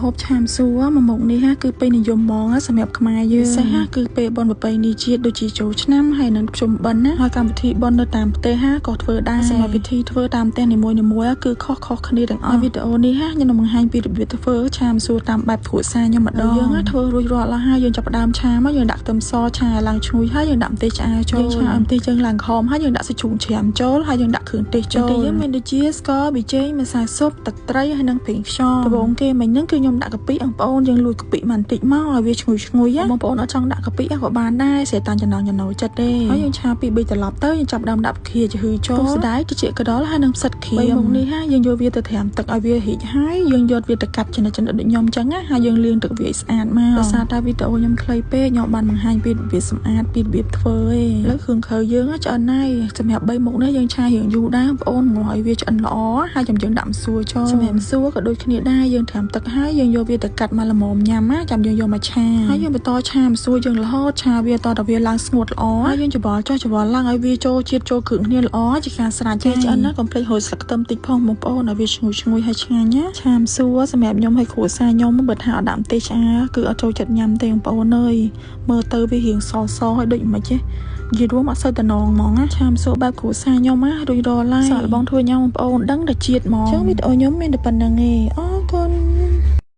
ហូបឆាមសួរមកមុខនេះហាគឺពេលនិយមហ្មងសម្រាប់ខ្មែរយើងពិសេសហាគឺពេលបនប្រពៃណីជាតិដូចជាចូលឆ្នាំហើយនឹងភ្ជុំបិណ្ឌណាហើយកម្មវិធីបននៅតាមប្រទេសហាក៏ធ្វើដែរសម្រាប់ពិធីធ្វើតាមផ្ទះនីមួយៗគឺខុសៗគ្នាទាំងអស់វីដេអូនេះហាខ្ញុំនឹងបង្ហាញពីរបៀបធ្វើឆាមសួរតាមបែបគ្រួសារខ្ញុំម្ដងយើងធ្វើរួចរាល់ហើយយើងចាប់ផ្ដើមឆាមកយើងដាក់ខ្ទឹមសឆាឡើងឈ្ងុយហើយយើងដាក់ម្ទេសឆ្អើរចូលឆាឲ្យម្ទេសយើងឡើងខំហើយយើងដាក់សាច់ជ្រូកជ្រាំចូលហើយយើងដាក់គ្រឿងទេសចូលយើងមានដូចជាស្ករប៊ីចេងម្សៅស៊ុបទឹកត្រីហើយនិងប្រេងខ្យងដំបូងគេមិញហ្នឹងគឺខ្ញុំដាក់កាពិបងប្អូនយើងលួចកាពិមកបន្តិចមកឲ្យវាឈ្ងុយបងប្អូនអត់ចង់ដាក់កាពិក៏បានដែរស្រីតាមចំណងចិត្តទេហើយយើងឆាពី3ត្រឡប់ទៅយើងចាប់ដើមដាក់ផ្កាចំហឺចូលស្ដាយទៅជាកដុលហើយនឹងផ្សិតក្រៀមមុខនេះហាយើងយកវាទៅត្រាំទឹកឲ្យវារីកហើយយើងយកវាទៅកាត់ចំណិតដូចខ្ញុំអញ្ចឹងណាហើយយើងលាងទឹកវាឲ្យស្អាតមកដោយសារតែវីដេអូខ្ញុំខ្លីពេកខ្ញុំបានបង្ហាញពីរបៀបសម្អាតពីរបៀបធ្វើឯងលើគ្រឿងខើយើងឆ្អិនហើយសម្រាប់3មុខនេះយើងឆារៀងយូរដែរបងប្អូនងាស់ឲ្យវាឆ្អិនល្អហើយយើងដាក់ម្សៅចូលសម្រាប់ម្សៅក៏ដូចគ្នាដែរយើងត្រាំទឹកហើយយើងយកវាទៅកាត់មកល្មមញ៉ាំណាចាំយើងយកមកឆាហើយយើងបន្តឆាម្សៅយើងរហូតឆាវាតតែវាឡើងស្ងួតល្អហើយយើងច្របល់ចុះច្របល់ឡើងឲ្យវាចូលជាតិចូលគ្រឿងគ្នាល្អជាការស្រេចហើយឆ្អិនណាកុំភ្លេចហូរស្លឹកខ្ទឹមតិចផងបងប្អូនឲ្យវាឈ្ងុយហើយឆ្ងាញ់ណាឆាម្សៅសម្រាប់ខ្ញុំឲ្យគ្រួសារខ្ញុំបើថាអត់ដាក់ម្ទេសឆ្អើរគឺអត់ចូលចិត្តញ៉ាំទេបងប្អូនអើយមើលទៅវារៀងសឲ្យដូចមិនទេនិយាយរួមអត់សូវតំណងហ្មងណាឆាមសួរបែបគ្រួសារខ្ញុំណារួចរាល់ហើយសាកល្បងធ្វើញ៉ាំបងប្អូនដឹងតែជាតិហ្មងអញ្ចឹងវីដេអូខ្ញុំមានតែប៉ុណ្្នឹងឯងអរគុណ